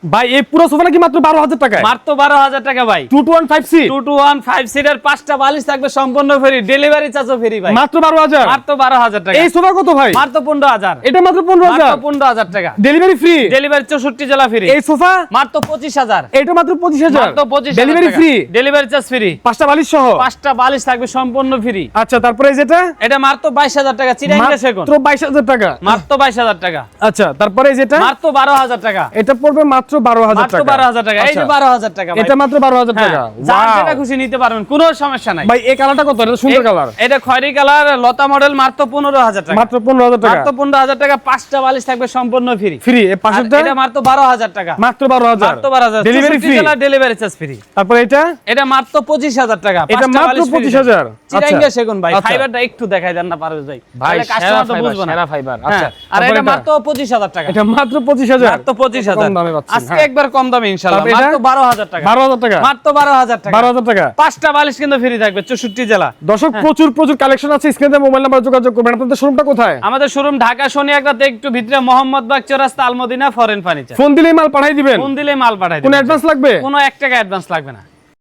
ভাই এই পুরো সোফাটা কি মাত্র 12000 টাকায়? মাত্র 12000 টাকা ভাই। 2215 সিট 2215 সিটের 5টা বালিশ থাকবে সম্পূর্ণ ফ্রি, ডেলিভারি চার্জও ফ্রি ভাই। মাত্র 12000? মাত্র 12000 টাকা। এই সোফা কত ভাই? মাত্র 15000। এটা মাত্র 15000? মাত্র 15000 টাকা। Delivery free? ডেলিভারি 64 জেলা ফ্রি। এই সোফা মাত্র 25000। এটা মাত্র 25000? মাত্র 25000 delivery free? Delivery charge free. 5টা বালিশ সহ? 5টা বালিশ থাকবে সম্পূর্ণ ফ্রি। আচ্ছা, তারপরে এই যেটা? এটা মাত্র 22000 টাকা, চিরাঙ্গা সেগুন। মাত্র 22000 টাকা? মাত্র 22000 টাকা। আচ্ছা, তারপরে এই যেটা? মাত্র 12000 টাকা। এটা পড়বে মাত্র 12000 মাত্র টাকা? 12000 টাকা। এই যে 12000 টাকা ভাই। এটা মাত্র 12000 টাকা? যার Wow! যেটা খুশি নিতে পারবেন, কোনো সমস্যা নাই ভাই এই কালারটা কত? এটা সুন্দর কালার। এটা খয়েরি কালার লতা মডেল, মাত্র 15000 টাকা। মাত্র 15000 টাকা? মাত্র 15000 টাকা। 5টা বালিশ থাকবে সম্পূর্ণ ফ্রি। ফ্রি? এই পাশেরটা? এটা মাত্র 12000 টাকা। মাত্র 12000? মাত্র 12000। Delivery free? Delivery charge free. তারপর এটা? এটা মাত্র 25000 টাকা। এটা 5টা মাত্র বালিশ ফ্রি। 25000? চিরাঙ্গা সেগুন ভাই। আচ্ছা। ফাইবারটা একটু দেখাই দেন না পারবে ভাই। ভাই তাহলে কাস্টমার তো বুঝবে না। সেরা ফাইবার। হ্যাঁ, আচ্ছা, আর তারপর এটা মাত্র 25000 টাকা। এটা মাত্র 25000? মাত্র 25000। কম দামে পাচ্ছেন। আজকে একবার কম দামে ইনশাআল্লাহ। তারপর এটা? মাত্র 12000 টাকা। 12000 টাকা? মাত্র 12000 টাকা। 12000 টাকা? 5টা বালিশ কিন্তু ফ্রি থাকবে 64 জেলা। দর্শক প্রচুর কালেকশন আছে, স্ক্রিনে মোবাইল নাম্বার যোগাযোগ করবেন। আপনাদের শোরুমটা কোথায়? আমাদের শোরুম ঢাকা শনি একরাতে একটু ভিতরে মোহাম্মদবাগ চৌরাস্তা আলমদিনা ফরেন ফার্নিচার। ফোন দিলেই মাল পাঠিয়ে দিবেন? ফোন দিলে মাল পাঠাই কোনো দিবেন। অ্যাডভান্স লাগবে? কোনো 1 টাকা অ্যাডভান্স লাগবে না।